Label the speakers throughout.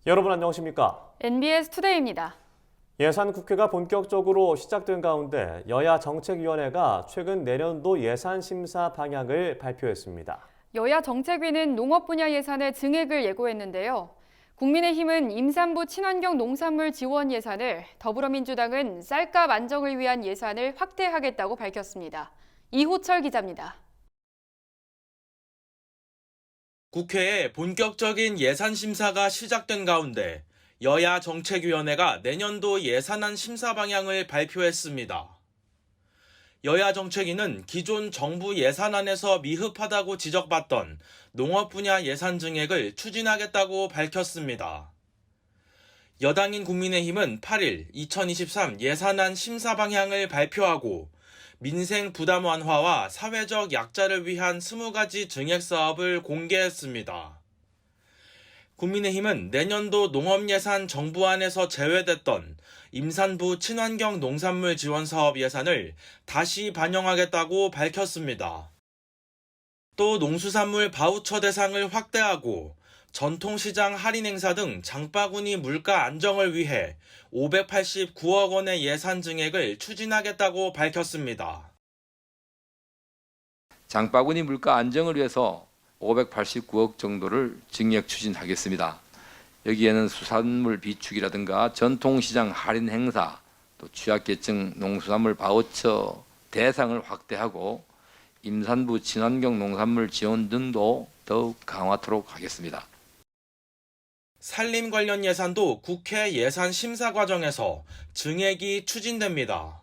Speaker 1: 여러분 안녕하십니까?
Speaker 2: NBS 투데이입니다.
Speaker 1: 예산국회가 본격적으로 시작된 가운데 여야 정책위원회가 최근 내년도 예산 심사 방향을 발표했습니다.
Speaker 2: 여야 정책위는 농업 분야 예산의 증액을 예고했는데요. 국민의힘은 임산부 친환경 농산물 지원 예산을, 더불어민주당은 쌀값 안정을 위한 예산을 확대하겠다고 밝혔습니다. 이호철 기자입니다.
Speaker 3: 국회에 본격적인 예산 심사가 시작된 가운데 여야 정책위원회가 내년도 예산안 심사 방향을 발표했습니다. 여야 정책위는 기존 정부 예산안에서 미흡하다고 지적받던 농업 분야 예산 증액을 추진하겠다고 밝혔습니다. 여당인 국민의힘은 8일 2023 예산안 심사 방향을 발표하고 민생 부담 완화와 사회적 약자를 위한 20가지 증액 사업을 공개했습니다. 국민의힘은 내년도 농업예산 정부안에서 제외됐던 임산부 친환경 농산물 지원 사업 예산을 다시 반영하겠다고 밝혔습니다. 또 농수산물 바우처 대상을 확대하고 전통시장 할인 행사 등 장바구니 물가 안정을 위해 589억 원의 예산 증액을 추진하겠다고 밝혔습니다.
Speaker 4: 장바구니 물가 안정을 위해서 589억 정도를 증액 추진하겠습니다. 여기에는 수산물 비축이라든가 전통시장 할인 행사, 또 취약계층 농수산물 바우처 대상을 확대하고 임산부 친환경 농산물 지원 등도 더욱 강화하도록 하겠습니다.
Speaker 3: 산림 관련 예산도 국회 예산 심사 과정에서 증액이 추진됩니다.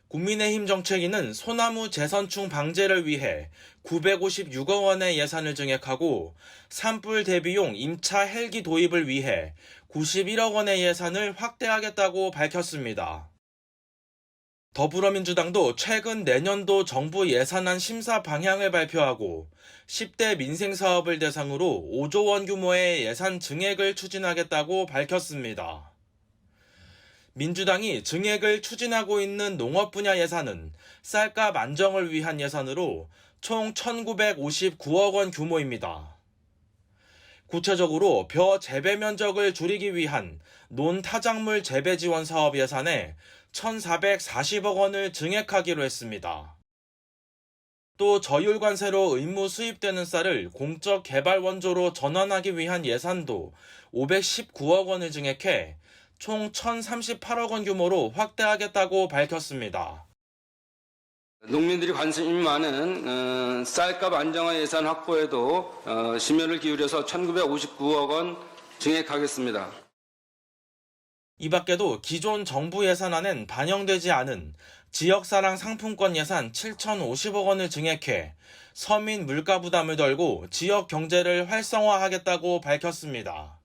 Speaker 3: 국민의힘 정책위는 소나무 재선충 방제를 위해 956억 원의 예산을 증액하고 산불 대비용 임차 헬기 도입을 위해 91억 원의 예산을 확대하겠다고 밝혔습니다. 더불어민주당도 최근 내년도 정부 예산안 심사 방향을 발표하고 10대 민생 사업을 대상으로 5조 원 규모의 예산 증액을 추진하겠다고 밝혔습니다. 민주당이 증액을 추진하고 있는 농업 분야 예산은 쌀값 안정을 위한 예산으로 총 1,959억 원 규모입니다. 구체적으로 벼 재배 면적을 줄이기 위한 논타작물 재배 지원 사업 예산에 1,440억 원을 증액하기로 했습니다. 또 저율관세로 의무 수입되는 쌀을 공적 개발 원조로 전환하기 위한 예산도 519억 원을 증액해 총 1,038억 원 규모로 확대하겠다고 밝혔습니다.
Speaker 5: 농민들이 관심이 많은 쌀값 안정화 예산 확보에도 심혈을 기울여서 1,959억 원 증액하겠습니다.
Speaker 3: 이 밖에도 기존 정부 예산안엔 반영되지 않은 지역사랑 상품권 예산 7,050억 원을 증액해 서민 물가 부담을 덜고 지역 경제를 활성화하겠다고 밝혔습니다.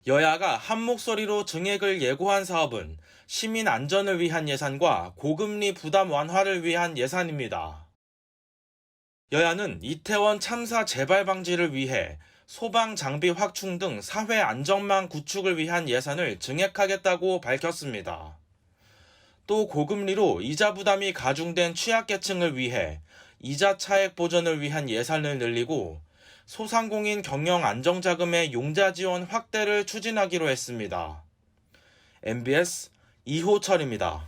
Speaker 3: 여야가 한 목소리로 증액을 예고한 사업은 시민 안전을 위한 예산과 고금리 부담 완화를 위한 예산입니다. 여야는 이태원 참사 재발 방지를 위해 소방 장비 확충 등 사회 안전망 구축을 위한 예산을 증액하겠다고 밝혔습니다. 또 고금리로 이자 부담이 가중된 취약계층을 위해 이자 차액 보전을 위한 예산을 늘리고 소상공인 경영 안정자금의 용자 지원 확대를 추진하기로 했습니다. MBS 이호철입니다.